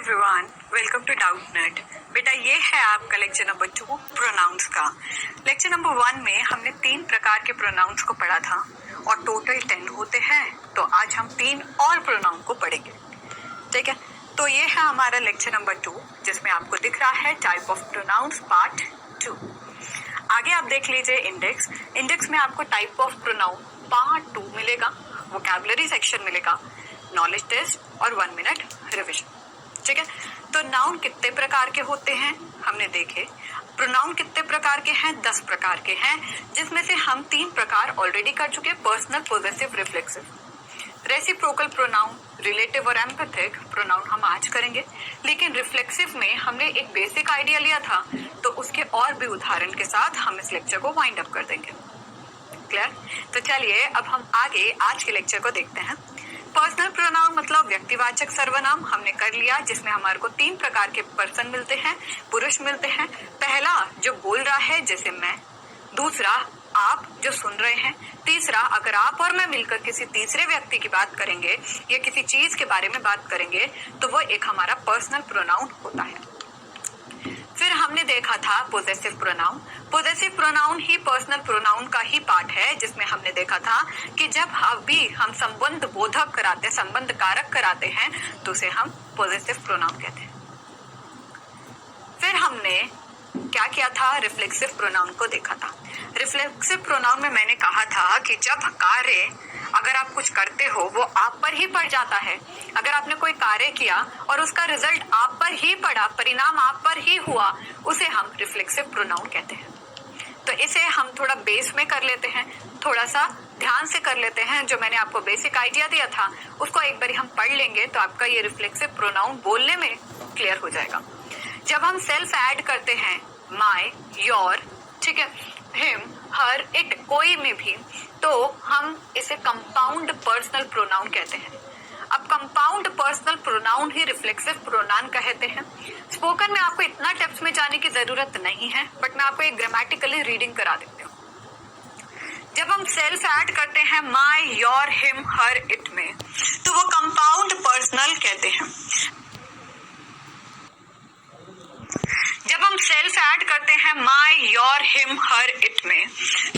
Everyone, welcome to Doubtnut. बेटा ये है आपका लेक्चर नंबर 2 प्रोनाउंस का। लेक्चर नंबर 1 में हमने 3 प्रकार के प्रोनाउंस को पढ़ा था और टोटल 10 होते हैं, तो आज हम 3 और प्रोनाउन को पढ़ेंगे। ठीक है, तो ये है हमारा लेक्चर नंबर 2 जिसमें आपको दिख रहा है टाइप ऑफ प्रोनाउंस पार्ट 2। आगे आप देख लीजिए इंडेक्स में आपको टाइप ऑफ प्रोनाउन पार्ट 2 मिलेगा, वोकैबुलरी सेक्शन मिलेगा, नॉलेज टेस्ट और 1 मिनट रिविजन। ठीक है, तो नाउन कितने प्रकार के होते हैं हमने देखे। प्रोनाउन कितने प्रकार के हैं? 10 प्रकार के हैं, जिसमें से हम 3 प्रकार ऑलरेडी कर चुके हैं, personal, possessive, reflexive. Reciprocal pronoun, relative और एम्पैथिक प्रोनाउन हम आज करेंगे, लेकिन रिफ्लेक्सिव में हमने एक बेसिक आइडिया लिया था, तो उसके और भी उदाहरण के साथ हम इस लेक्चर को वाइंड अप कर देंगे। क्लियर? तो चलिए अब हम आगे आज के लेक्चर को देखते हैं। पर्सनल प्रोनाउन मतलब व्यक्तिवाचक सर्वनाम हमने कर लिया, जिसमें हमारे को 3 प्रकार के पर्सन मिलते हैं, पुरुष मिलते हैं। पहला जो बोल रहा है जैसे मैं, दूसरा आप जो सुन रहे हैं, तीसरा अगर आप और मैं मिलकर किसी तीसरे व्यक्ति की बात करेंगे या किसी चीज के बारे में बात करेंगे तो वो एक हमारा पर्सनल प्रोनाउन होता है। फिर हमने देखा था पोजेसिव प्रोनाउन। पोजेसिव प्रोनाउन ही पर्सनल प्रोनाउन का ही पार्ट है, जिसमें हमने देखा था कि जब भी हम संबंध बोधक कराते हैं, संबंध कारक कराते हैं, तो उसे हम पोजेसिव प्रोनाउन कहते हैं। फिर हमने क्या किया था? रिफ्लेक्सिव प्रोनाउन को देखा था। रिफ्लेक्सिव प्रोनाउन में मैंने कहा था कि जब कार्य अगर आप कुछ करते हो वो आप पर ही पड़ जाता है। अगर आपने कोई कार्य किया और उसका रिजल्ट आप पर ही पड़ा, परिणाम आप पर ही हुआ, उसे हम रिफ्लेक्सिव प्रोनाउन कहते हैं। तो इसे हम थोड़ा बेस में कर लेते हैं, थोड़ा सा ध्यान से कर लेते हैं। जो मैंने आपको बेसिक आइडिया दिया था उसको एक बार हम पढ़ लेंगे तो आपका ये रिफ्लेक्सिव प्रोनाउन बोलने में क्लियर हो जाएगा। जब हम सेल्फ ऐड करते हैं, माय, योर, ठीक है, हिम, हर, इट, कोई में भी, तो हम इसे कंपाउंड पर्सनल प्रोनाउन कहते हैं। अब कंपाउंड पर्सनल प्रोनाउन ही रिफ्लेक्सिव प्रोनाउन कहते हैं। स्पोकन में आपको इतना टिप्स में जाने की जरूरत नहीं है, बट मैं आपको एक ग्रामेटिकली रीडिंग करा देती हूँ। जब हम सेल्फ ऐड करते हैं my, your, him, her, it में, तो वो कंपाउंड पर्सनल कहते हैं। जब हम सेल्फ ऐड करते हैं my, your, him, her, it में,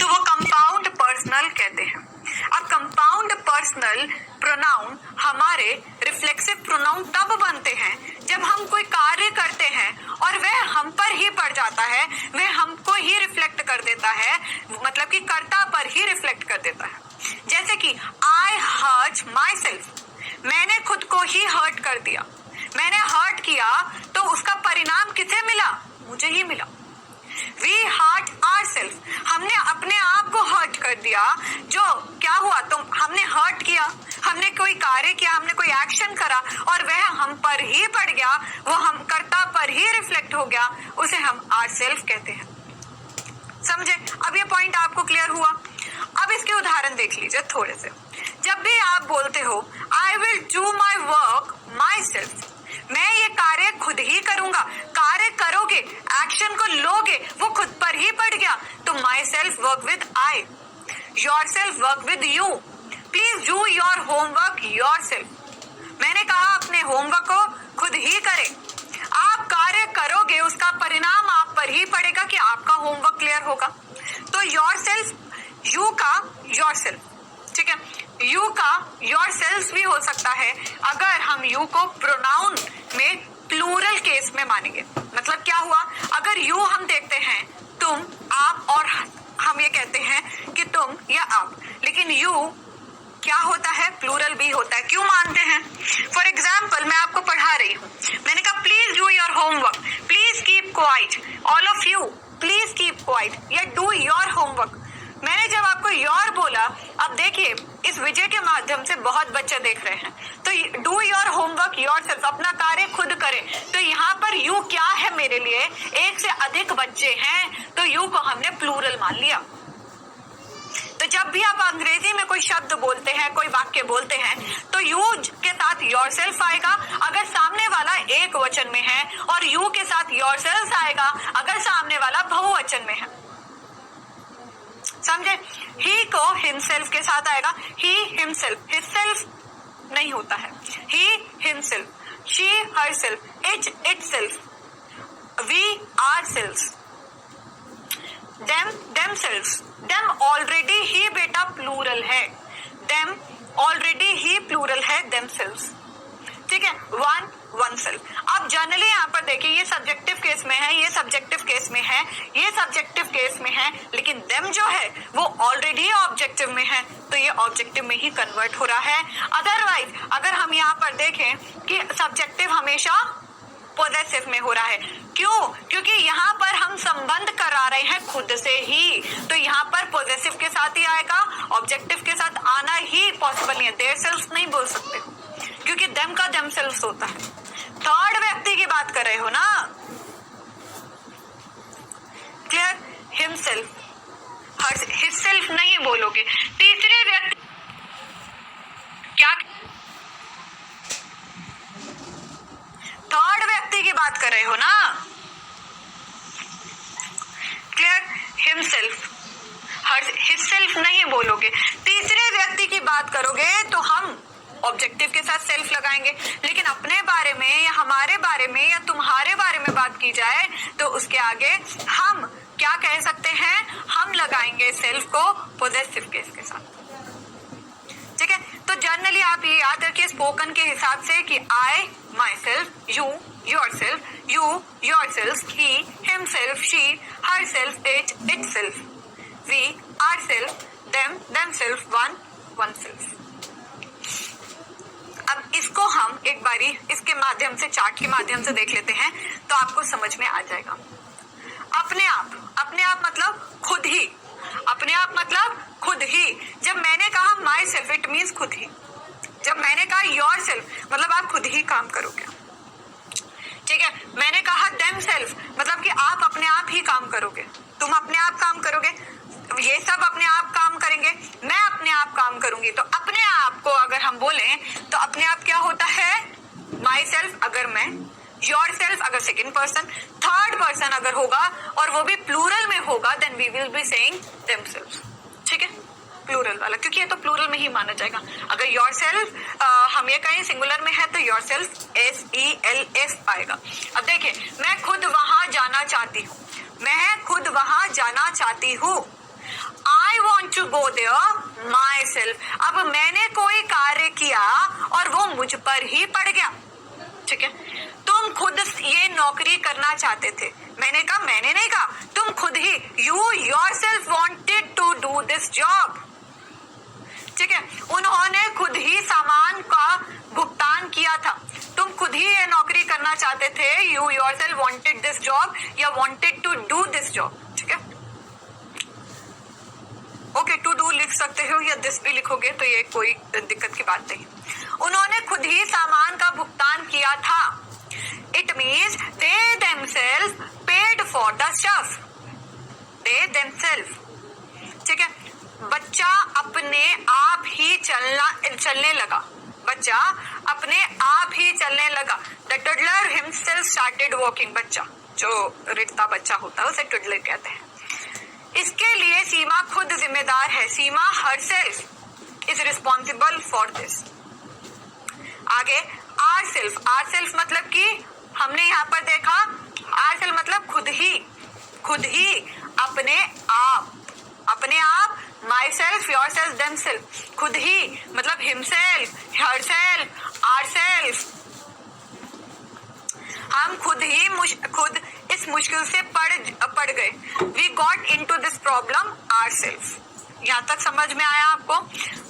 तो वो कंपाउंड पर्सनल कहते हैं। अब कंपाउंड पर्सनल प्रोनाउन हमारे रिफ्लेक्सिव प्रोनाउन तब बनते हैं जब हम कोई कार्य करते हैं और वह हम पर ही पड़ जाता है, वह हमको ही रिफ्लेक्ट कर देता है, मतलब कि कर्ता पर ही रिफ्लेक्ट कर देता है। जैसे कि आई हर्ट माई सेल्फ, मैंने खुद को ही हर्ट कर दिया, मैंने हर्ट किया तो उसका परिणाम किसे मिला? मुझे ही मिला। We hurt ourselves, हमने अपने आप को हर्ट कर दिया। जो क्या हुआ? तो हमने हर्ट किया, हमने कोई कार्य किया, हमने कोई एक्शन करा और वह हम पर ही पड़ गया, वो हम कर्ता पर ही रिफ्लेक्ट हो गया, उसे हम ourselves कहते हैं। समझे? अब ये पॉइंट आपको क्लियर हुआ। अब इसके उदाहरण देख लीजिए थोड़े से। जब भी आप बोलते हो I will do my work my self, मैं ये कार्य खुद ही करूंगा, कार्य करोगे, एक्शन को लोगे, वो खुद पर ही पड़ गया, तो my self work with I, your self work with you, please do your homework your self. मैंने कहा अपने होमवर्क को खुद ही करें। आप कार्य करोगे, उसका परिणाम आप पर ही पड़ेगा कि आपका होमवर्क क्लियर होगा। तो योर सेल्फ, यू का योर सेल्फ, ठीक है, यू का योर सेल्फ भी हो सकता है अगर हम यू को प्रोनाउन में प्लूरल केस में मानेंगे। मतलब क्या हुआ? अगर यू हम देखते हैं तुम, आप और हम ये कहते हैं कि तुम या आप, लेकिन यू क्या होता है? प्लूरल भी होता है। क्यों मानते हैं? फॉर एग्जाम्पल मैं आपको पढ़ा रही हूँ, मैंने कहा please do your homework, please keep quiet, all of you please keep quiet या डू योर होमवर्क। मैंने जब आपको योर बोला, अब देखिए इस विजय के माध्यम से बहुत बच्चे देख रहे हैं, तो do your homework your self, अपना कार्य खुद करें। तो यहाँ पर यू क्या है? मेरे लिए एक से अधिक बच्चे हैं, तो यू को हमने प्लूरल मान लिया। तो जब भी आप अंग्रेजी में कोई शब्द बोलते हैं, कोई वाक्य बोलते हैं, तो यू के साथ योर सेल्फ आएगा अगर सामने वाला एक वचन में है, और यू के साथ योर सेल्फ आएगा अगर सामने वाला बहुवचन में है। समझे? ही को हिमसेल्फ के साथ आएगा, ही हिमसेल्फ, हिमसेल्फ नहीं होता है, ही himself, she herself, it itself, we ourselves, them themselves, them already ही बेटा प्लूरल है, them already ही प्लूरल है themselves, ठीक है, वन वन सेल्फ। अब जनरली यहाँ पर देखिए ये सब्जेक्टिव केस में है, ये सब्जेक्टिव केस में है, ये सब्जेक्टिव केस में है, लेकिन देम जो है वो ऑलरेडी ऑब्जेक्टिव में है, तो ये ऑब्जेक्टिव में ही कन्वर्ट हो रहा है। अदरवाइज अगर हम यहाँ पर देखें कि सब्जेक्टिव हमेशा पॉजेसिव में हो रहा है, क्यों? क्योंकि यहाँ पर हम संबंध करा रहे हैं खुद से ही, तो यहाँ पर पॉजेसिव के साथ ही आएगा, ऑब्जेक्टिव के साथ आना ही पॉसिबल नहीं है। देयर सेल्फ नहीं बोल सकते क्योंकि देम का देम सेल्फ होता है। थर्ड व्यक्ति की बात कर रहे हो ना, क्लियर? हिमसेल्फ, हिमसेल्फ नहीं बोलोगे। तीसरे व्यक्ति क्या, थर्ड व्यक्ति की बात कर रहे हो ना, क्लियर? हिमसेल्फ, हिमसेल्फ नहीं बोलोगे। तीसरे व्यक्ति की बात करोगे तो हम ऑब्जेक्टिव के साथ सेल्फ लगाएंगे, लेकिन अपने बारे में या हमारे बारे में या तुम्हारे बारे में बात की जाए तो उसके आगे हम क्या कह सकते हैं? हम लगाएंगे सेल्फ को पॉजेसिव केस के साथ, ठीक है? तो जनरली आप ये याद रखिए स्पोकन के हिसाब से कि I myself, you yourself, you yourself, he himself, she herself, it itself, we ourself, them themself, one oneself. अब इसको हम एक बारी इसके माध्यम से, चार्ट के माध्यम से देख लेते हैं तो आपको समझ में आ जाएगा। अपने आप मतलब खुद ही, अपने आप मतलब खुद ही। जब मैंने कहा माई सेल्फ इट मीन्स खुद ही, जब मैंने कहा योर सेल्फ मतलब आप खुद ही काम करोगे, ठीक है? मैंने कहा देम सेल्फ मतलब कि आप अपने आप ही काम करोगे, तुम अपने आप काम करोगे, ये सब अपने आप काम करेंगे, मैं अपने आप काम करूंगी। तो अपने आप को अगर हम बोलें तो अपने आप क्या होता है? माई सेल्फ अगर मैं, योर सेल्फ अगर सेकेंड पर्सन, थर्ड पर्सन अगर होगा और वो भी प्लूरल में होगा then we will be saying themselves, ठीक है? प्लूरल वाला, क्योंकि ये तो प्लूरल में ही माना जाएगा। अगर योर सेल्फ हम ये कहें सिंगुलर में है तो योर सेल्फ SELF आएगा। अब देखिए मैं खुद वहां जाना चाहती हूँ, मैं खुद वहां जाना चाहती हूँ, I want to go there myself। अब मैंने कोई कार्य किया और वो मुझ पर ही पड़ गया, ठीक है? तुम खुद ये नौकरी करना चाहते थे, मैंने कहा, मैंने नहीं कहा, तुम खुद ही, you yourself wanted to do this job, ठीक है? उन्होंने खुद ही सामान का भुगतान किया था, तुम खुद ही ये नौकरी करना चाहते थे, you yourself wanted this job या wanted to do this job, ठीक है? ओके, टू डू लिख सकते हो या दिस भी लिखोगे तो ये कोई दिक्कत की बात नहीं। उन्होंने खुद ही सामान का भुगतान किया था, it means they themselves paid for the stuff, they themself, ठीक है? बच्चा अपने आप ही चलने लगा, बच्चा अपने आप ही चलने लगा। The toddler himself started walking, बच्चा जो रिश्ता बच्चा होता है उसे टडलर कहते हैं। इसके लिए सीमा खुद जिम्मेदार है, Seema herself is responsible for this. आगे आर सेल्फ मतलब कि हमने यहाँ पर देखा आर सेल्फ मतलब खुद ही अपने आप my self your self them self, खुद ही मतलब हिमसेल्फ हरसेल्फ आर सेल्फ। हम खुद इस मुश्किल से पड़ गए, we got into this problem ourself. यहाँ तक समझ में आया आपको?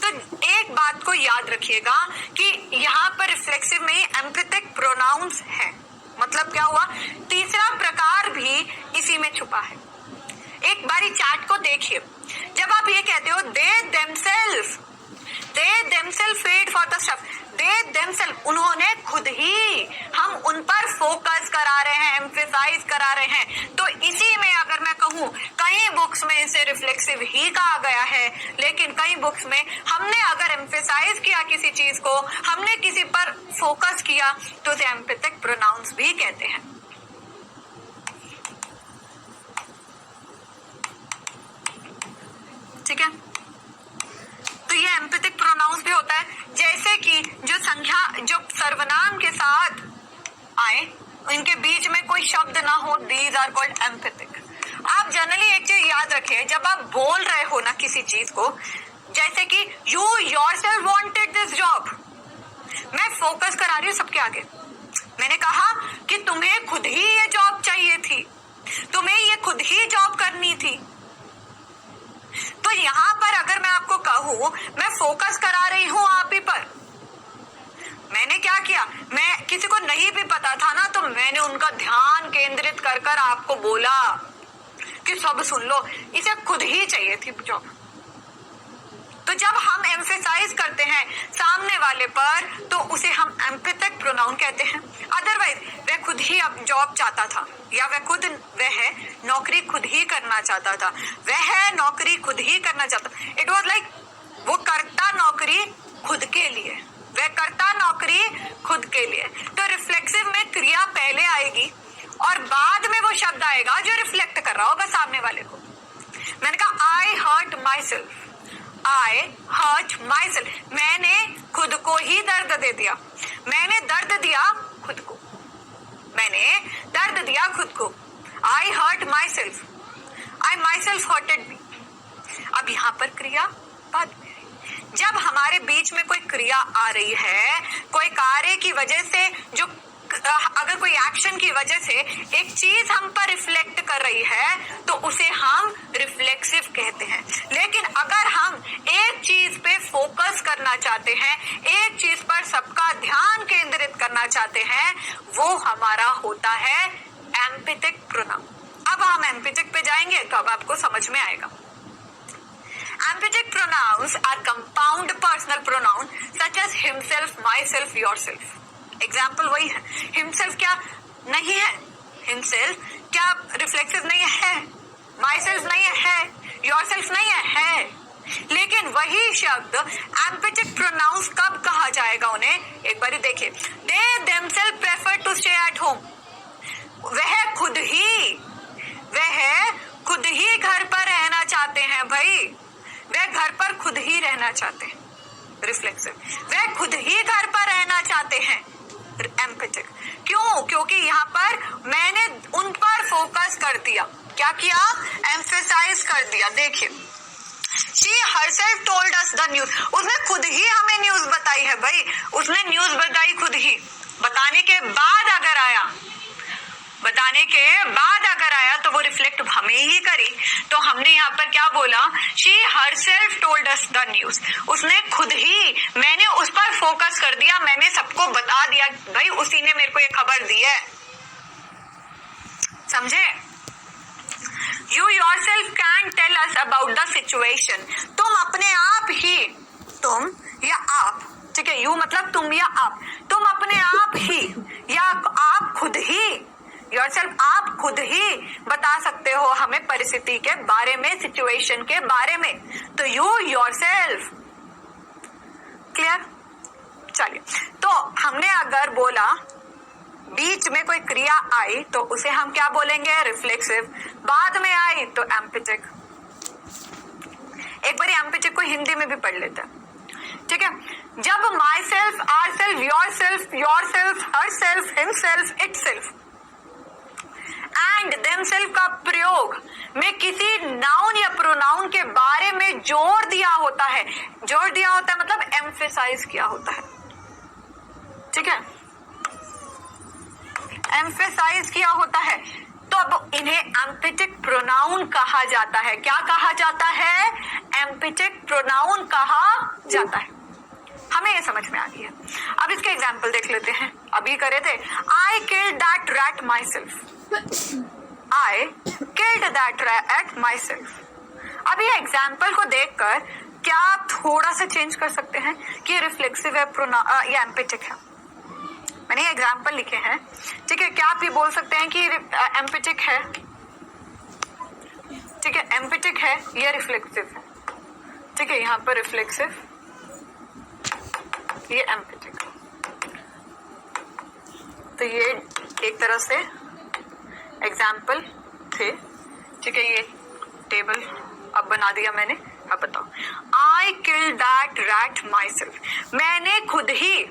तो एक बात को याद रखिएगा कि यहाँ पर रिफ्लेक्सिव में एम्पैथिक प्रोनाउंस है, मतलब क्या हुआ? तीसरा प्रकार भी इसी में छुपा है। एक बारी चार्ट को देखिए, जब आप ये कहते हो they themselves paid for the stuff, they themselves उन्होंने खुद ही, हम उन पर फोकस करा रहे हैं, एम्फेसाइज करा रहे हैं। तो इसी में अगर मैं कहूँ कई बुक्स में इसे रिफ्लेक्सिव ही कहा गया है, लेकिन कई बुक्स में हमने अगर एम्फेसाइज किया किसी चीज को, हमने किसी पर फोकस किया तो उसे एम्पैथिक प्रोनाउंस भी कहते हैं। ठीक है, तो ये एम्पैथिक प्रोनाउंस भी होता है, जैसे कि जो संज्ञा जो सर्वनाम के साथ आए इनके बीच में कोई शब्द ना हो, दीज आर कॉल्ड एम्पैथिक। आप जनरली एक चीज याद रखें, जब आप बोल रहे हो ना किसी चीज को, जैसे कि you yourself wanted this job, मैं फोकस करा रही हूँ सबके आगे, मैंने कहा कि तुम्हें खुद ही ये जॉब चाहिए थी, तुम्हें ये खुद ही जॉब करनी थी। तो यहां पर अगर मैं आपको कहूं मैं फोकस करा रही हूं आप ही पर, मैंने क्या किया, मैं किसी को नहीं भी पता था ना तो मैंने उनका ध्यान केंद्रित कर कर आपको बोला कि सब सुन लो, इसे खुद ही चाहिए थी जॉब। तो जब हम एम्फेसाइज करते हैं सामने वाले पर तो उसे हम एम्पैथिक प्रोनाउन कहते हैं। अदरवाइज वह खुद ही अब जॉब चाहता था, या वह नौकरी खुद ही करना चाहता था, वह नौकरी खुद ही करना चाहता, इट वॉज लाइक वो करता नौकरी खुद के लिए, वह करता नौकरी खुद के लिए। तो रिफ्लेक्सिव में क्रिया पहले आएगी और बाद में वो शब्द आएगा जो रिफ्लेक्ट कर रहा होगा सामने वाले को। मैंने कहा I hurt myself, I hurt myself, मैंने खुद को ही दर्द दे दिया, मैंने दर्द दिया खुद को, मैंने दर्द दिया खुद को। I hurt myself, I myself hurted me. अब यहां पर क्रिया बाद में, जब हमारे बीच में कोई क्रिया आ रही है, कोई कार्य की वजह से, जो अगर कोई एक्शन की वजह से एक चीज हम पर रिफ्लेक्ट कर रही है तो उसे हम रिफ्लेक्सिव कहते हैं। लेकिन अगर हम एक चीज पे फोकस करना चाहते हैं, एक चीज पर सबका ध्यान केंद्रित करना चाहते हैं, वो हमारा होता है एम्पैथिक प्रोनाउन। अब हम एम्पैथिक पे जाएंगे तो अब आपको समझ में आएगा। Emphatic pronouns are compound personal pronoun such as himself, myself, yourself. Example वही है, himself क्या नहीं है, himself क्या रिफ्लेक्सिव नहीं है, myself नहीं है, yourself नहीं है। लेकिन वही शब्द emphatic pronouns कब कहा जाएगा उन्हें, एक बारी देखिए, they themselves prefer to stay at home, वह खुद ही घर पर रहना चाहते हैं भाई, वह घर पर खुद ही रहना चाहते हैं, रिफ्लेक्सिव, वह खुद ही घर पर रहना चाहते हैं, एम्पैथिक। क्यों? क्योंकि यहाँ पर मैंने उन पर फोकस कर दिया, क्या किया, एम्फेसाइज कर दिया। देखिए, she herself told us the news, उसने खुद ही हमें न्यूज बताई है भाई, उसने न्यूज बताई खुद ही, बताने के बाद अगर आया तो वो रिफ्लेक्ट हमें ही करी। तो हमने यहाँ पर क्या बोला, she herself told us the news, उसने खुद ही, मैंने उस पर फोकस कर दिया, मैंने सबको बता दिया भाई उसी ने मेरे को ये खबर दी है, समझे। You yourself can tell us about the situation, तुम अपने आप ही, तुम या आप, ठीक है, यू मतलब तुम या आप, तुम अपने आप ही या आप खुद ही, योरसेल्फ आप खुद ही बता सकते हो हमें परिस्थिति के बारे में, सिचुएशन के बारे में। तो यू योरसेल्फ, क्लियर। चलिए, तो हमने अगर बोला बीच में कोई क्रिया आई तो उसे हम क्या बोलेंगे, रिफ्लेक्सिव, बाद में आई तो एम्पैथिक। एक बार एम्पैथिक को हिंदी में भी पढ़ लेते हैं, ठीक है। जब myself, ourself, yourself, herself, himself, itself and themselves का प्रयोग में किसी नाउन या प्रोनाउन के बारे में जोर दिया होता है मतलब एम्फेसाइज किया होता है, ठीक है, एम्फेसाइज किया होता है, तो अब इन्हें एम्पैथिक प्रोनाउन कहा जाता है। क्या कहा जाता है, एम्पैथिक प्रोनाउन कहा जाता है। हमें ये समझ में आ गई है। अब इसके एग्जाम्पल देख लेते हैं, अभी करे थे, I killed that rat my self, I killed that rat myself। अब ये एग्जाम्पल को देखकर क्या आप थोड़ा सा चेंज कर सकते हैं कि रिफ्लेक्सिव है या एम्पैथिक है। मैंने ये एग्जाम्पल लिखे हैं, ठीक है, क्या आप ये बोल सकते हैं कि एम्पैथिक है, ठीक है, एम्पैथिक है या रिफ्लेक्सिव है, ठीक है, यहाँ पर रिफ्लेक्सिव, ये एम्पैथिक। तो ये एक तरह से एग्जाम्पल थे, ठीक है, ये टेबल अब बना दिया मैंने। अब बताओ, I kill that rat myself, मैंने खुद ही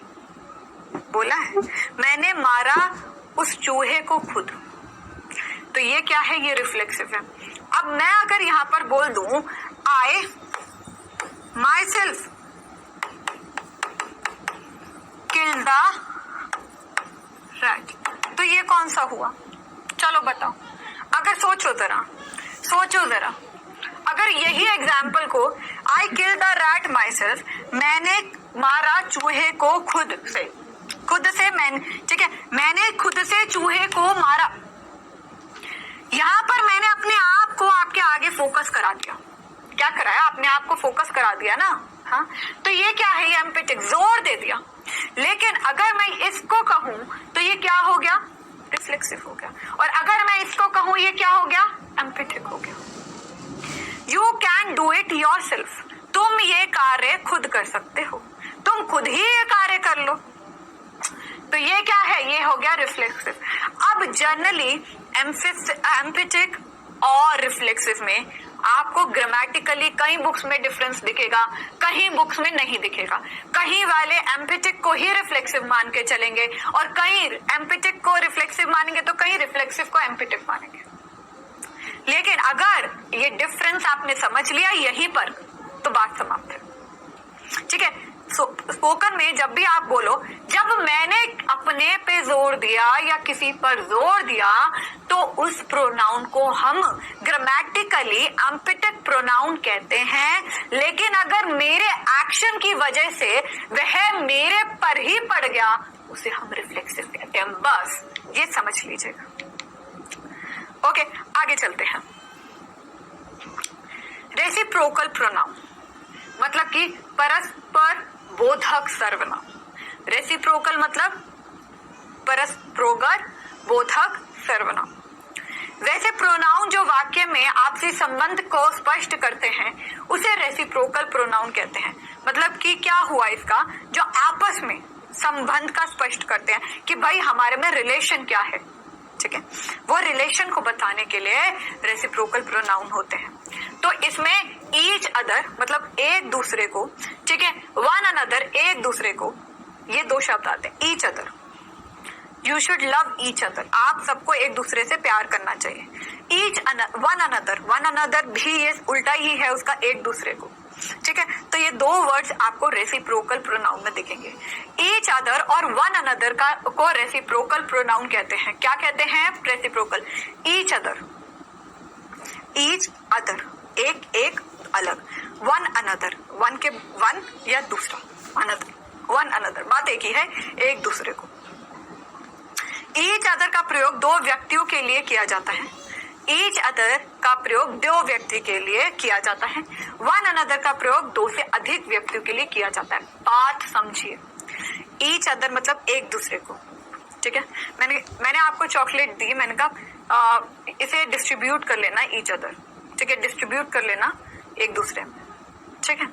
बोला है, मैंने मारा उस चूहे को खुद। तो ये क्या है, ये रिफ्लेक्सिव है। अब मैं अगर यहां पर बोल दूं I myself kill the rat, तो ये कौन सा हुआ? चलो बताओ, अगर सोचो जरा, अगर यही एग्जाम्पल को I kill the rat myself, मैंने मारा चूहे को खुद से मैंने, ठीक है, मैंने खुद से चूहे को मारा। यहां पर मैंने अपने आप को आपके आगे फोकस करा दिया। क्या कराया? अपने आप को फोकस करा दिया ना। हाँ, तो ये क्या है, ये एम्पैथिक, जोर दे दिया। लेकिन अगर मैं इसको कहूं तो ये क्या हो गया, रिफ्लेक्सिव हो गया। और अगर मैं इसको कहूं ये क्या हो गया, एम्पैथिक हो गया। You can do it your self, तुम ये कार्य खुद कर सकते हो, तुम खुद ही ये कार्य कर लो। तो ये क्या है, ये हो गया रिफ्लेक्सिव। अब जनरली एम्पैथिक और रिफ्लेक्सिव में आपको ग्रामेटिकली कई बुक्स में डिफरेंस दिखेगा, कहीं बुक्स में नहीं दिखेगा। कहीं वाले एम्पैथिक को ही रिफ्लेक्सिव मान के चलेंगे और कहीं एम्पैथिक को रिफ्लेक्सिव मानेंगे तो कहीं रिफ्लेक्सिव को एम्पैथिक मानेंगे। लेकिन अगर ये डिफरेंस आपने समझ लिया यहीं पर, तो बात समाप्त है। ठीक है, स्पोकन में जब भी आप बोलो, जब मैंने अपने पे जोर दिया या किसी पर जोर दिया, तो उस प्रोनाउन को हम ग्रामेटिकली एम्पैथिक प्रोनाउन कहते हैं। लेकिन अगर मेरे एक्शन की वजह से वह मेरे पर ही पड़ गया, उसे हम रिफ्लेक्सिव कहते हैं। बस ये समझ लीजिएगा। ओके, आगे चलते हैं। रेसिप्रोकल प्रोनाउन मतलब कि परस्पर बोधक सर्वनाम। रेसिप्रोकल मतलब परस्पर बोधक सर्वनाम। वैसे प्रोनाउन जो वाक्य में आपसी संबंध को स्पष्ट करते हैं उसे रेसिप्रोकल प्रोनाउन कहते हैं। मतलब कि क्या हुआ इसका, जो आपस में संबंध का स्पष्ट करते हैं कि भाई हमारे में रिलेशन क्या है। ठीक है, वो रिलेशन को बताने के लिए रेसिप्रोकल प्रोनाउन होते हैं। तो इसमें ईच अदर मतलब एक दूसरे को, ठीक है, वन अनदर एक दूसरे को, ये दो शब्द आते हैं। Each other, you should love each other, आप सबको एक दूसरे से प्यार करना चाहिए। ईच वन अनदर भी ये उल्टा ही है उसका, एक दूसरे को। ठीक है, तो ये दो वर्ड्स आपको रेसिप्रोकल प्रोनाउन में दिखेंगे। ईच अदर और वन अनदर को रेसिप्रोकल प्रोनाउन कहते हैं। क्या कहते हैं? रेसिप्रोकल। ईच अदर एक अलग, वन अनदर वन के वन या दूसरा, वन अनदर बात एक ही है, एक दूसरे को। ईच अदर का प्रयोग दो व्यक्तियों के लिए किया जाता है। ईच अदर का प्रयोग दो व्यक्ति के लिए किया जाता है। वन अनदर का प्रयोग दो से अधिक व्यक्तियों के लिए किया जाता है। बात समझिए, ईच अदर मतलब एक दूसरे को। ठीक है, मैंने आपको चॉकलेट दी, मैंने कहा इसे डिस्ट्रीब्यूट कर लेना ईच अदर। ठीक है, डिस्ट्रीब्यूट कर लेना एक दूसरे में। ठीक है,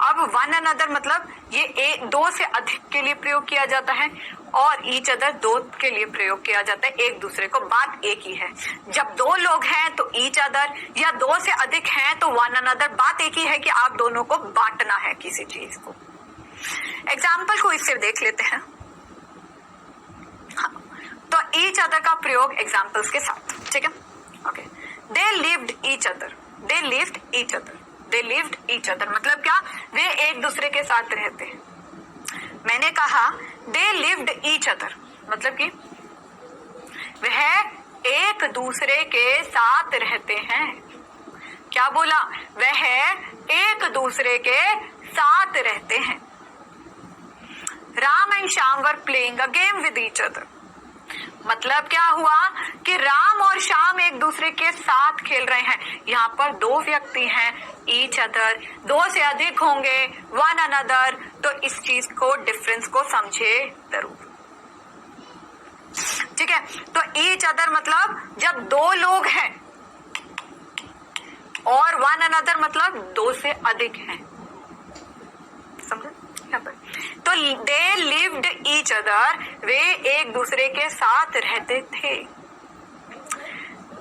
अब वन अनदर मतलब ये दो से अधिक के लिए प्रयोग किया जाता है और ईच अदर दो के लिए प्रयोग किया जाता है, एक दूसरे को। बात एक ही है। जब दो लोग हैं तो ईच अदर, या दो से अधिक हैं तो वन अनदर। बात एक ही है कि आप दोनों को बांटना है किसी चीज को। एग्जाम्पल को इससे देख लेते हैं। हाँ, तो ईच अदर का प्रयोग एग्जाम्पल्स के साथ। ठीक है, okay. They lived each other, they lived each other, they lived each other मतलब क्या? वे एक दूसरे के साथ रहते हैं। मैंने कहा दे लिव्ड ईच अदर मतलब कि वह एक दूसरे के साथ रहते हैं। क्या बोला? वह एक दूसरे के साथ रहते हैं। Ram and Shyam were playing a game with each other मतलब क्या हुआ कि राम और श्याम एक दूसरे के साथ खेल रहे हैं। यहाँ पर दो व्यक्ति हैं, ईच अदर, दो से अधिक होंगे, वन अनदर। तो इस चीज को, डिफरेंस को समझे जरूर। ठीक है, तो ईच अदर मतलब जब दो लोग हैं और वन अनदर मतलब दो से अधिक हैं। समझे? तो दे लिव्ड ईच अदर, वे एक दूसरे के साथ रहते थे।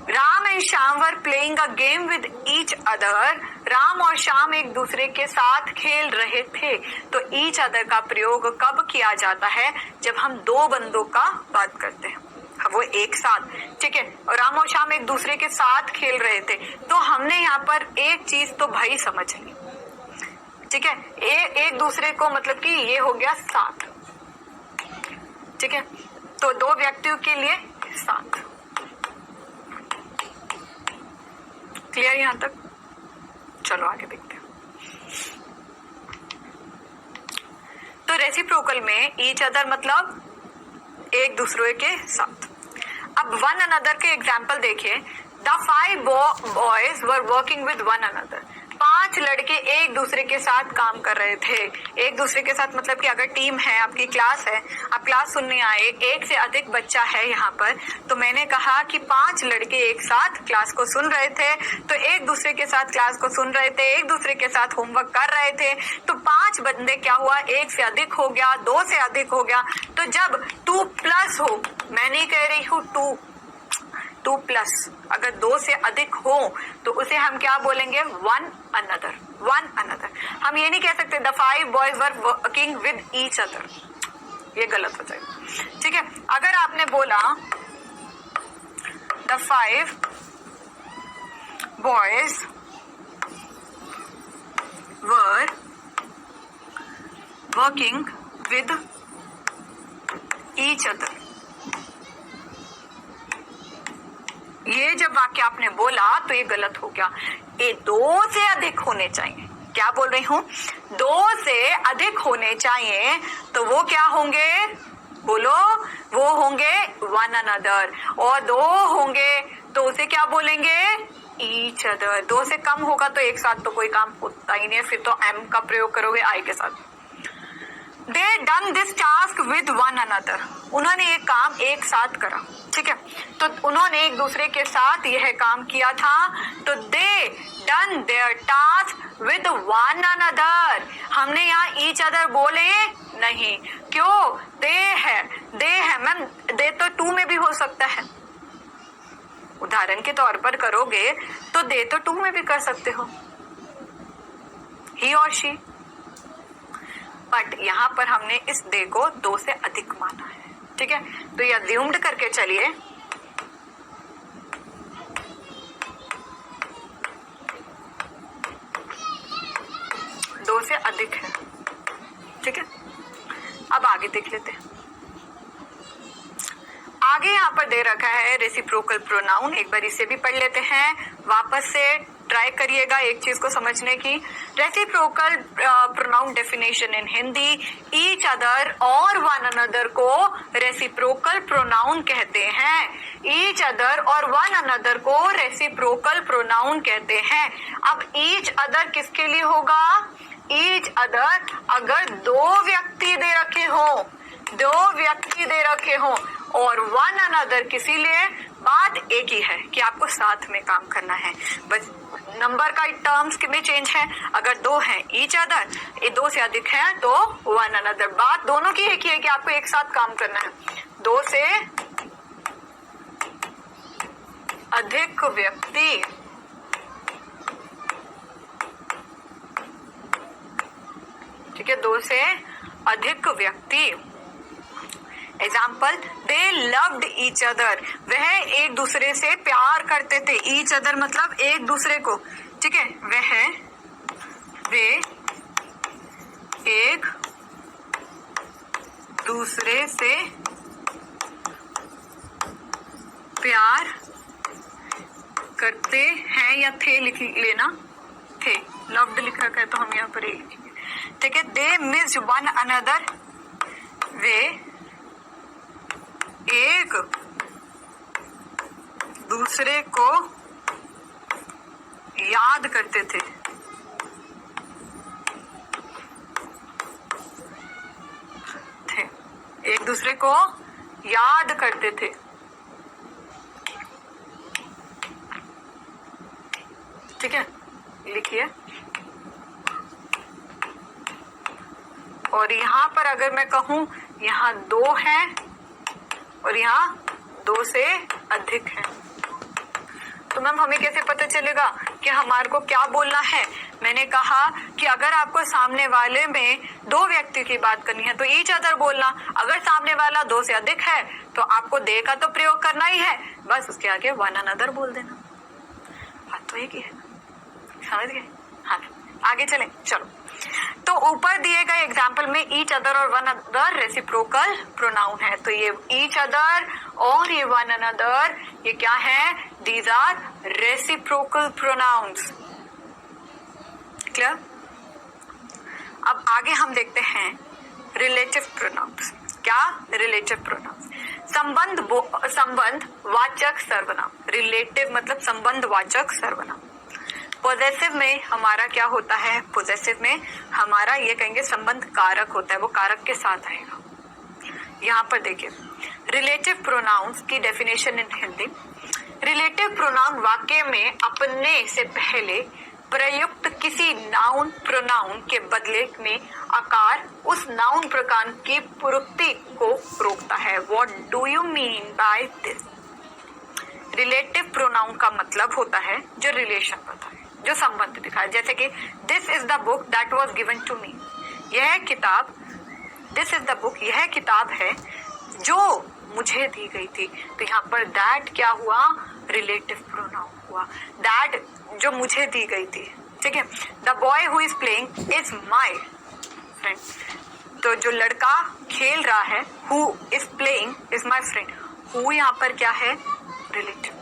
Ram and Shyam were playing a game with each other, Ram और श्याम एक दूसरे के साथ खेल रहे थे। तो ईच अदर का प्रयोग कब किया जाता है? जब हम दो बंदों का बात करते हैं। वो एक साथ, ठीक है, और राम और श्याम एक दूसरे के साथ खेल रहे थे। तो हमने यहाँ पर एक चीज तो भाई समझ ली, ठीक है, एक दूसरे को मतलब कि ये हो गया साथ, ठीक है, तो दो व्यक्तियों के लिए साथ। क्लियर यहां तक? चलो आगे देखते हैं। तो रेसिप्रोकल में ईच अदर मतलब एक दूसरे के साथ। अब वन अनदर के एग्जाम्पल देखिए। The 5 boys were working with one another. 5 लड़के एक दूसरे के साथ काम कर रहे थे। एक दूसरे के साथ मतलब कि अगर टीम है, आपकी क्लास है, आप क्लास सुनने आए, एक से अधिक बच्चा है यहाँ पर, तो मैंने कहा कि 5 लड़के एक साथ क्लास को सुन रहे थे, तो एक दूसरे के साथ क्लास को सुन रहे थे, एक दूसरे के साथ होमवर्क कर रहे थे। तो 5 बंदे क्या हुआ, एक से अधिक हो गया, 2 से अधिक हो गया। तो जब 2 प्लस हो, मैं नहीं कह रही हूँ 2 प्लस, अगर 2 से अधिक हो तो उसे हम क्या बोलेंगे, वन अनदर। हम ये नहीं कह सकते the 5 boys were working with each other, ये गलत हो जाएगा, ठीक है। अगर आपने बोला the 5 boys were working with each other, ये जब वाक्य आपने बोला तो ये गलत हो गया। ये 2 से अधिक होने चाहिए। क्या बोल रही हूँ, 2 से अधिक होने चाहिए, तो वो क्या होंगे, बोलो, वो होंगे वन अनदर। और 2 होंगे तो उसे क्या बोलेंगे, ईच अदर। 2 से कम होगा तो एक साथ तो कोई काम होता ही नहीं, फिर तो एम का प्रयोग करोगे आई के साथ। They done this task with one another. उन्होंने ये काम एक साथ करा, ठीक है, तो उन्होंने एक दूसरे के साथ यह काम किया था। तो they done their task with one another. हमने यहाँ each other बोले नहीं, क्यों, they है मैम, they तो 2 में भी हो सकता है। उदाहरण के तौर पर करोगे तो they तो 2 में भी कर सकते हो, he और she, बट यहाँ पर हमने इस दे को 2 से अधिक माना है, ठीक है। तो ये अज्यूम्ड करके चलिए, दो से अधिक है, ठीक है। अब आगे देख लेते हैं। आगे यहाँ पर दे रखा है रेसिप्रोकल प्रोनाउन। एक बार इसे भी पढ़ लेते हैं, वापस से ट्राई करिएगा एक चीज को समझने की। Reciprocal pronoun definition in Hindi, each other और वन अनदर को रेसिप्रोकल प्रोनाउन कहते हैं। ईच अदर और वन अनदर को रेसिप्रोकल प्रोनाउन कहते हैं। अब ईच अदर किसके लिए होगा, ईच अदर अगर 2 व्यक्ति दे रखे हो, 2 व्यक्ति दे रखे हो, और वन अनदर किसी लिए, बात एक ही है कि आपको साथ में काम करना है, बस नंबर का टर्म्स में चेंज है। अगर 2 है ईच अदर, 2 से अधिक है तो वन अनदर, बात दोनों की एक ही है कि आपको एक साथ काम करना है। 2 से अधिक व्यक्ति ठीक है, 2 से अधिक व्यक्ति। Example, they loved each other, वह एक दूसरे से प्यार करते थे। ईच अदर मतलब एक दूसरे को, ठीक है, वे एक दूसरे से प्यार करते हैं, या थे लिख लेना, थे, लव्ड लिख रखा है तो हम यहाँ पर एक लिखेंगे, ठीक है। दे मिस्ड वन अनदर, वे एक दूसरे को याद करते थे, एक दूसरे को याद करते थे, ठीक है, लिखिए। और यहाँ पर अगर मैं कहूं यहाँ 2 है और यहाँ 2 से अधिक है, तो मैम हमें कैसे पता चलेगा कि हमारे को क्या बोलना है। मैंने कहा कि अगर आपको सामने वाले में दो व्यक्ति की बात करनी है तो ईच अदर बोलना, अगर सामने वाला दो से अधिक है तो आपको दे का तो प्रयोग करना ही है, बस उसके आगे वन अनदर बोल देना। बात तो एक ही है, समझ गए? हाँ, आगे चलें, चलो। तो ऊपर दिए गए एग्जाम्पल में ईच अदर और वन अदर रेसिप्रोकल प्रोनाउन है। तो ये ईच अदर और ये वन अनदर ये क्या है? These are reciprocal pronouns. Clear? अब आगे हम देखते हैं रिलेटिव प्रोनाउन्स। क्या? Relative pronouns. संबंध वाचक सर्वनाम। रिलेटिव मतलब संबंध वाचक सर्वनाम। पॉजेसिव में हमारा क्या होता है? पॉजेसिव में हमारा ये कहेंगे संबंध कारक होता है, वो कारक के साथ आएगा। यहाँ पर देखिए रिलेटिव प्रोनाउंस की definition in Hindi. Relative pronoun वाक्य में अपने से पहले प्रयुक्त किसी नाउन प्रोनाउन के बदले में आकार उस नाउन प्रकार की प्रयुक्ति को रोकता है। What do you mean by this? Relative pronoun का मतलब होता है जो रिलेशन बताए, जो संबंध दिखाए। जैसे कि this is the book that was given to me. यह किताब, दिस इज द बुक, यह किताब है जो मुझे दी गई थी। तो यहाँ पर दैट क्या हुआ? रिलेटिव प्रोनाउन हुआ। दैट जो मुझे दी गई थी, ठीक है। The boy who is playing is my friend. तो जो लड़का खेल रहा है, who is playing is my friend. Who यहाँ पर क्या है? रिलेटिव।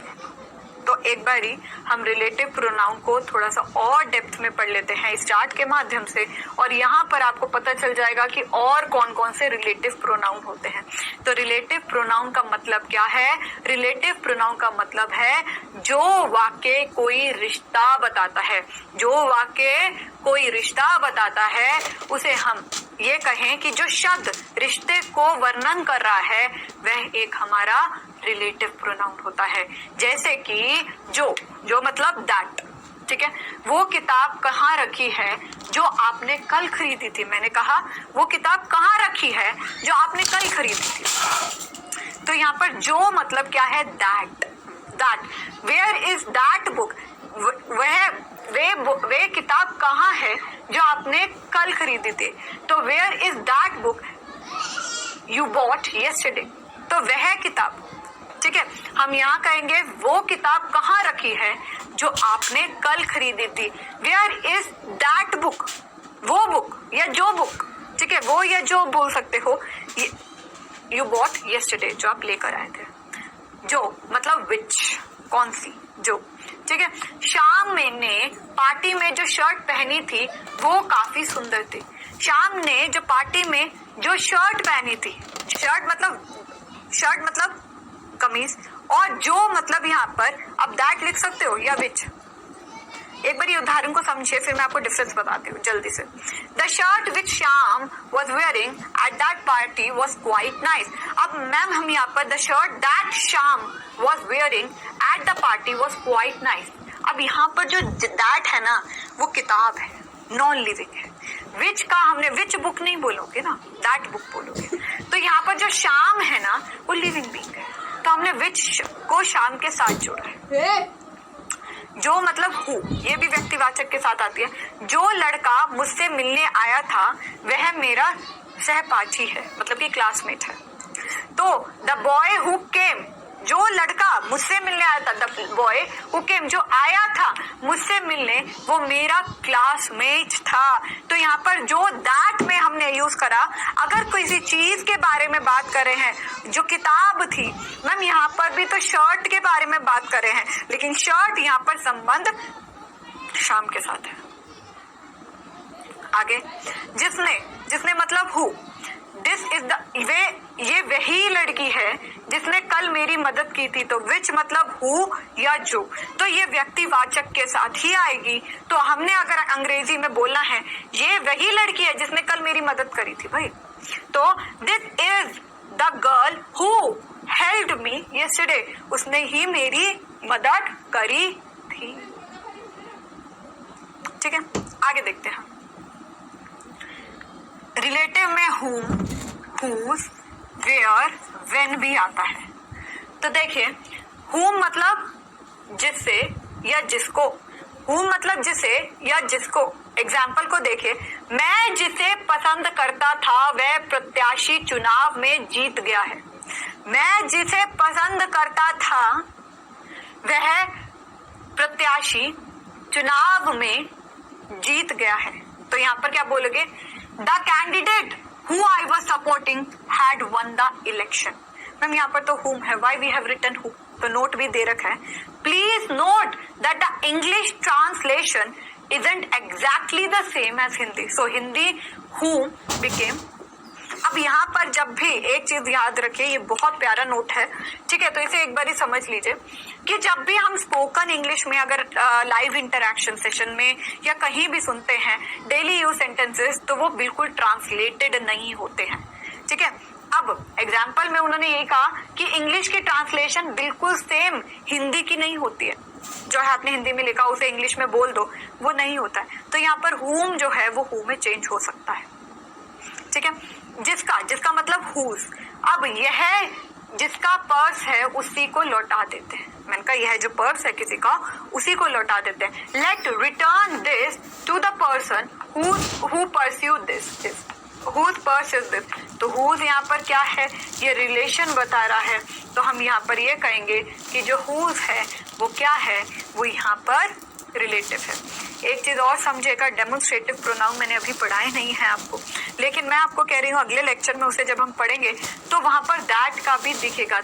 तो एक बारी हम रिलेटिव प्रोनाउन को थोड़ा सा और डेप्थ में पढ़ लेते हैं इस चार्ट के माध्यम से, और यहाँ पर आपको पता चल जाएगा कि और कौन कौन से रिलेटिव प्रोनाउन होते हैं। तो रिलेटिव प्रोनाउन का मतलब क्या है? रिलेटिव प्रोनाउन का मतलब है जो वाक्य कोई रिश्ता बताता है। जो वाक्य कोई रिश्ता बताता है उसे हम ये कहें कि जो शब्द रिश्ते को वर्णन कर रहा है वह एक हमारा रिलेटिव प्रोनाउन होता है। जैसे कि जो मतलब दैट, ठीक है। वो किताब कहाँ रखी है जो आपने कल खरीदी थी? मैंने कहा वो किताब कहाँ रखी है जो आपने कल खरीदी थी। तो यहाँ पर जो मतलब क्या है? That. Where is that book? वे किताब कहाँ है जो आपने कल खरीदी थी। तो where is that book you bought yesterday? तो वह किताब, ठीक है। हम यहाँ कहेंगे वो किताब कहाँ रखी है जो आपने कल खरीदी थी। Where is that book? वो बुक या जो बुक, ठीक है, वो या जो बोल सकते हो। यू बॉट यस्टरडे, जो आप लेकर आए थे। जो मतलब विच, कौन सी, जो, ठीक है। शाम ने पार्टी में जो शर्ट पहनी थी वो काफी सुंदर थी। शाम ने जो पार्टी में जो शर्ट पहनी थी, शर्ट मतलब कमीज, और जो मतलब यहाँ पर आप दैट लिख सकते हो या विच। एक बार ये उदाहरण को समझिए, फिर मैं आपको डिफरेंस बताती हूँ जल्दी से। The shirt which Shyam was wearing at that party was quite nice. अब मैम हम यहाँ पर the shirt that Shyam was wearing at the party was quite nice. अब यहाँ पर जो दैट है ना वो किताब है, नॉन लिविंग है। विच का हमने विच बुक नहीं बोलोगे ना, दैट बुक बोलोगे। तो यहाँ पर जो श्याम है ना वो लिविंग बीइंग है, तो हमने विच को श्याम के साथ जोड़ा है। जो मतलब हु, ये भी व्यक्तिवाचक के साथ आती है। जो लड़का मुझसे मिलने आया था वह मेरा सहपाठी है, मतलब कि क्लासमेट है। तो द बॉय हु केम, जो लड़का मुझसे मिलने आया था, द बॉय हु केम, जो आया था मुझसे मिलने, वो मेरा क्लासमेट था। तो यहाँ पर जो दैट में हमने यूज करा, अगर किसी चीज के बारे में बात कर रहे हैं, जो किताब थी, मैम यहाँ पर भी तो शर्ट के बारे में बात कर रहे हैं, लेकिन शर्ट यहाँ पर संबंध शाम के साथ है। आगे जिसने मतलब हु, दिस इज द, ये वही लड़की है जिसने कल मेरी मदद की थी। तो विच मतलब हु या जो, तो ये व्यक्तिवाचक के साथ ही आएगी। तो हमने अगर अंग्रेजी में बोलना है ये वही लड़की है जिसने कल मेरी मदद करी थी भाई, तो this is the girl who helped me yesterday, उसने ही मेरी मदद करी थी। ठीक है, आगे देखते हैं। रिलेटिव में whom, whose, where, when भी आता है। तो देखिए whom मतलब जिससे या जिसको, whom मतलब जिसे या जिसको। एग्जाम्पल को देखिए, मैं जिसे पसंद करता था वह प्रत्याशी चुनाव में जीत गया है। मैं जिसे पसंद करता था वह प्रत्याशी चुनाव में जीत गया है। तो यहाँ पर क्या बोलोगे, the candidate who I was supporting had won the election. Ma'am यहाँ पर तो whom है, why we have written who, तो नोट भी दे रखा है। Please note that the English translation isn't exactly the same as Hindi. So Hindi whom became। अब यहाँ पर जब भी एक चीज याद रखिए, ये बहुत प्यारा नोट है, ठीक है, तो इसे एक बार ही समझ लीजिए कि जब भी हम स्पोकन इंग्लिश में अगर लाइव इंटरेक्शन सेशन में या कहीं भी सुनते हैं डेली यूज सेंटेंसेस, तो वो बिल्कुल ट्रांसलेटेड नहीं होते हैं, ठीक है। अब एग्जाम्पल में उन्होंने ये कहा कि इंग्लिश की ट्रांसलेशन बिल्कुल सेम हिंदी की नहीं होती है, जो है आपने हिंदी में लिखा उसे इंग्लिश में बोल दो, वो नहीं होता है। तो यहाँ पर whom जो है वो who में चेंज हो सकता है, ठीक है। जिसका मतलब whose। अब यह जिसका पर्स है उसी को लौटा देते हैं। मैंने कहा यह जो पर्स है किसी का, उसी को लौटा देते हैं। Let return this to the person who pursued this. whose purse is this. तो whose यहाँ पर क्या है, ये रिलेशन बता रहा है। तो हम यहाँ पर ये कहेंगे कि जो whose है वो क्या है, वो यहाँ पर रिलेटिव है। एक चीज और समझेगा, डेमोन्स्ट्रेटिव प्रोनाउन मैंने अभी पढ़ाए नहीं है आपको, लेकिन मैं आपको कह रही हूँ अगले लेक्चर में उसे जब हम पढ़ेंगे तो वहां पर दैट का भी दिखेगा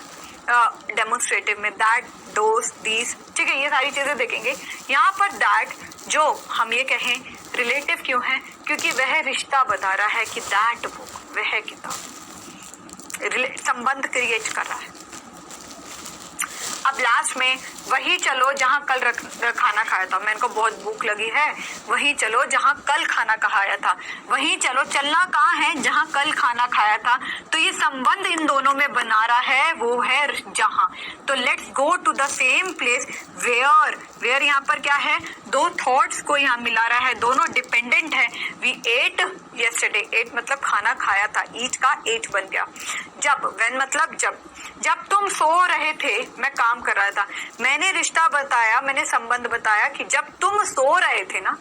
डेमोन्स्ट्रेटिव में, दैट, दोस, दीज, ठीक है, ये सारी चीजें देखेंगे। यहाँ पर दैट जो हम ये कहें रिलेटिव क्यों है, क्योंकि वह रिश्ता बता रहा है कि दैट बुक, वह किताब, संबंध क्रिएट कर रहा है। अब लास्ट में वही चलो जहाँ कल खाना खाया था। मैंने को बहुत भूख लगी है, वही चलो जहाँ कल खाना खाया था। वही चलो, चलना कहाँ है, जहाँ कल खाना खाया था। तो ये संबंध इन दोनों में बना रहा है, वो है जहाँ। तो let's go to the same place where. Where यहाँ पर क्या है, दो थॉट्स को यहाँ मिला रहा है, दोनों डिपेंडेंट है। वी एट यस्टरडे, एट मतलब खाना खाया था, ईट का एट बन गया। जब, व्हेन मतलब जब तुम सो रहे थे मैं काम कर रहा था। मैंने रिश्ता बताया, मैंने संबंध बताया कि जब तुम सो रहे थे ना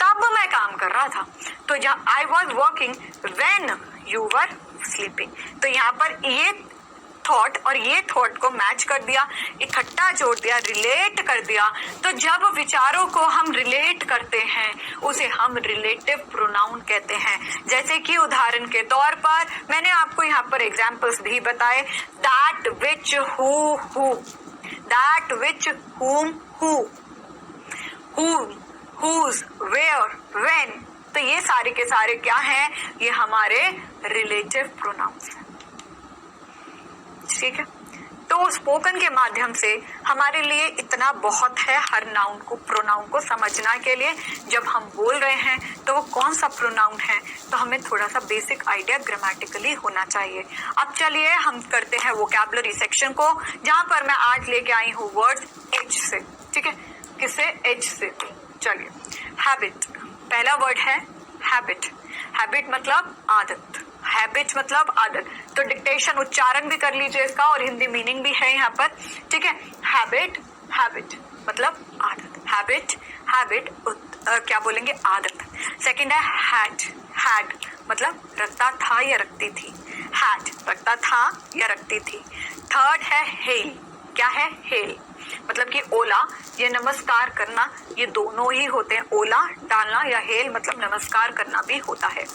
तब मैं काम कर रहा था। तो जहाँ I was working when you were sleeping. तो यहाँ पर ये थॉट और ये थॉट को मैच कर दिया, इकट्ठा जोड़ दिया, रिलेट कर दिया। तो जब विचारों को हम रिलेट करते हैं उसे हम रिलेटिव प्रोनाउन कहते हैं। जैसे कि उदाहरण के तौर पर मैंने आपको यहाँ पर एग्जाम्पल्स भी बताए, that, which, who, that, which, whom, who, whose, where, when। तो ये सारे के सारे क्या हैं, ये हमारे रिलेटिव प्रोनाउंस हैं, ठीक है। तो स्पोकन के माध्यम से हमारे लिए इतना बहुत है हर नाउन को, प्रोनाउन को समझना के लिए। जब हम बोल रहे हैं तो वो कौन सा प्रोनाउन है, तो हमें थोड़ा सा बेसिक आइडिया ग्रामेटिकली होना चाहिए। अब चलिए हम करते हैं वोकैबुलरी सेक्शन को, जहां पर मैं आज लेके आई हूँ वर्ड्स एच से, ठीक है। किससे, एच से। चलिए, हैबिट, पहला वर्ड है हैबिट। हैबिट मतलब आदत, हैबिट मतलब आदत। तो डिक्टेशन, उच्चारण भी कर लीजिए इसका, और हिंदी मीनिंग भी है यहाँ पर, ठीक है। हैबिट, हैबिट मतलब आदत, हैबिट, हैबिट क्या बोलेंगे, आदत। सेकंड है हैड, हैड मतलब रखता था या रखती थी, हैड रखता था या रखती थी। थर्ड है हेल, क्या है, हेल मतलब कि ओला या नमस्कार करना, ये दोनों ही होते हैं। ओला डालना या हेल मतलब नमस्कार करना भी होता है,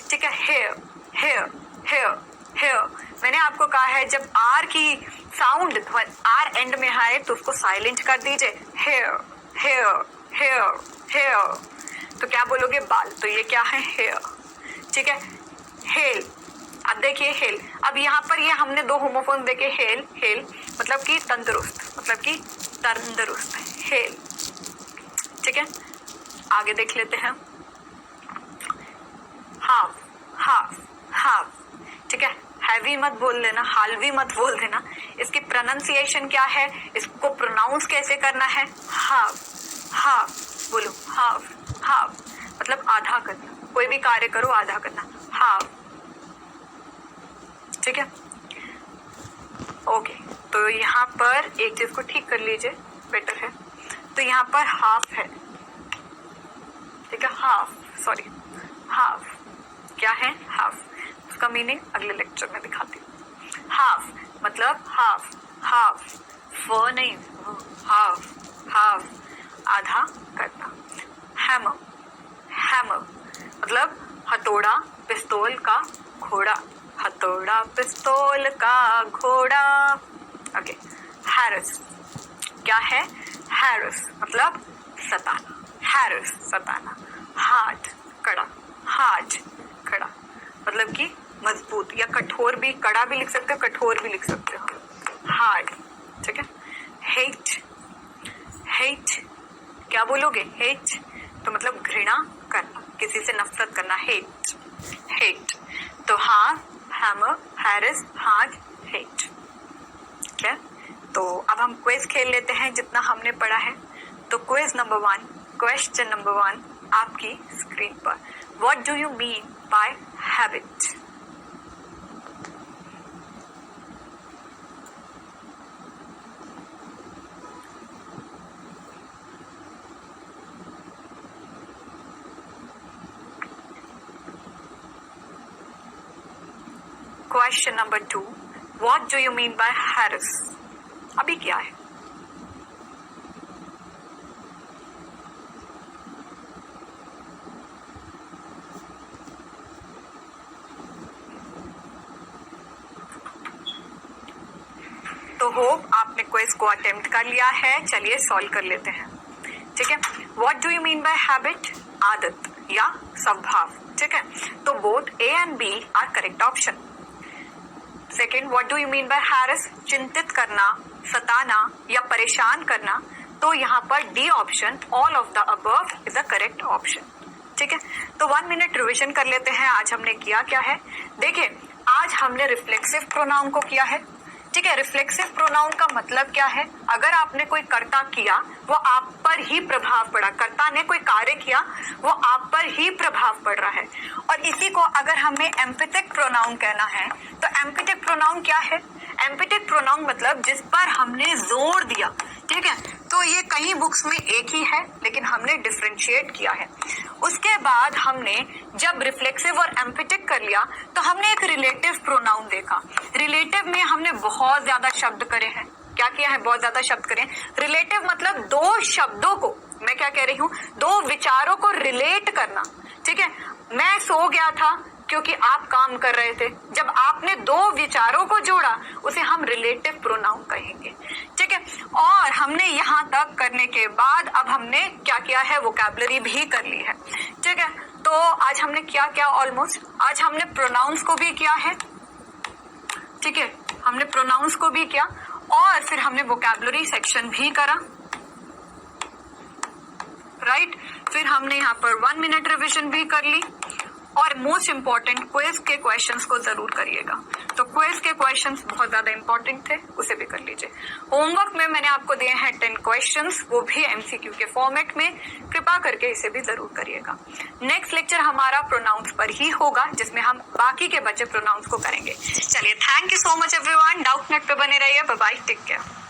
ठीक है। हेयर, हेयर, हेयर, हेयर मैंने आपको कहा है जब आर की साउंड आर एंड में आए तो उसको साइलेंट कर दीजिए। हेयर, हेयर, हेयर, हेयर तो क्या बोलोगे, बाल। तो ये क्या है, हेयर, ठीक है। हेल, अब देखिए हेल, अब यहाँ पर ये हमने दो होमोफोन देखे, हेल, हेल मतलब कि तंदुरुस्त, मतलब कि तंदुरुस्त, हेल, ठीक है। आगे देख लेते हैं, हाफ, हाफ, हाफ, ठीक है। हैवी मत बोल देना, हालवी मत बोल देना। इसकी प्रोनाउंसिएशन क्या है, इसको प्रोनाउंस कैसे करना है, हाफ, हाफ बोलो, हाफ, हाफ मतलब आधा करना, कोई भी कार्य करो आधा करना, हाफ, ठीक है। ओके, तो यहाँ पर एक चीज को ठीक कर लीजिए, बेटर है। तो यहाँ पर हाफ है, ठीक है, हाफ, सॉरी हाफ क्या है, हाफ, उसका मीनिंग अगले लेक्चर में दिखाती हूँ। हाफ मतलब हाफ, हाफ फ नहीं, हाफ, हाफ आधा करना। हैमर, हैमर मतलब हथौड़ा पिस्तौल का घोड़ा, हथौड़ा पिस्तौल का घोड़ा। ओके, हैरिस क्या है, हैरिस मतलब सताना, हैरिस सताना। हार्ड कड़ा, हार्ड कड़ा मतलब कि मजबूत या कठोर भी, कड़ा भी लिख सकते हो, कठोर भी लिख सकते हो, हार्ड, ठीक है। हेट, हेट क्या बोलोगे, हेट तो मतलब घृणा करना, किसी से नफरत करना, हेट, हेट। तो हाँ, हैमर, हैरिस, हार्ड, हेट, ठीक है। तो अब हम क्विज खेल लेते हैं जितना हमने पढ़ा है। तो क्विज नंबर 1, क्वेश्चन नंबर 1 आपकी स्क्रीन पर। What do you mean by habit? Question number 2, what do you mean by Harris? अभी क्या है? तो होप आपने क्विज को अटेम्प्ट कर लिया है। चलिए सॉल्व कर लेते हैं, ठीक है। What do you mean by habit? आदत या स्वभाव, ठीक है। तो both A and B are correct option. Second, what do you mean by harass? चिंतित करना, सताना या परेशान करना। तो यहाँ पर D option, all of the above is the correct option, ठीक है। तो 1 मिनट रिविजन कर लेते हैं। आज हमने किया क्या है, देखिए आज हमने रिफ्लेक्सिव प्रोनाउन को किया है, ठीक है। रिफ्लेक्सिव प्रोनाउन का मतलब क्या है, अगर आपने कोई कर्ता किया वो आप पर ही प्रभाव पड़ा, कर्ता ने कोई कार्य किया वो आप पर ही प्रभाव पड़ रहा है। और इसी को अगर हमें एम्पैथिक प्रोनाउन कहना है तो एम्पैथिक प्रोनाउन क्या है? एम्पैथिक प्रोनाउन मतलब जिस पर हमने जोर दिया, ठीक है। तो ये कई बुक्स में एक ही है लेकिन हमने डिफरेंशिएट किया है। उसके बाद हमने जब रिफ्लेक्सिव और एम्पैथिक कर लिया तो हमने एक रिलेटिव प्रोनाउन देखा। रिलेटिव में हमने बहुत ज्यादा शब्द करे हैं। क्या किया है? बहुत ज्यादा शब्द करे। रिलेटिव मतलब दो शब्दों को, मैं क्या कह रही हूँ, दो विचारों को रिलेट करना, ठीक है। मैं सो गया था क्योंकि आप काम कर रहे थे। जब आपने दो विचारों को जोड़ा उसे हम रिलेटिव प्रोनाउन कहेंगे, ठीक है। और हमने यहाँ तक करने के बाद अब हमने क्या किया है, वोकैबुलरी भी कर ली है, ठीक है। तो आज हमने क्या किया, ऑलमोस्ट आज हमने प्रोनाउंस को भी किया है, ठीक है। हमने प्रोनाउंस को भी किया और फिर हमने वोकैबुलरी सेक्शन भी करा, राइट। फिर हमने यहाँ पर 1 मिनट रिविजन भी कर ली और मोस्ट इंपॉर्टेंट क्विज के क्वेश्चंस को जरूर करिएगा। तो क्विज के क्वेश्चंस बहुत ज्यादा इंपॉर्टेंट थे, उसे भी कर लीजिए। होमवर्क में मैंने आपको दिए हैं 10 क्वेश्चंस, वो भी एमसीक्यू के फॉर्मेट में। कृपा करके इसे भी जरूर करिएगा। नेक्स्ट लेक्चर हमारा प्रोनाउंस पर ही होगा जिसमें हम बाकी के बचे प्रोनाउंस को करेंगे। चलिए, thank you so much everyone. Doubtnut पे बने रहिए। Bye bye, take care.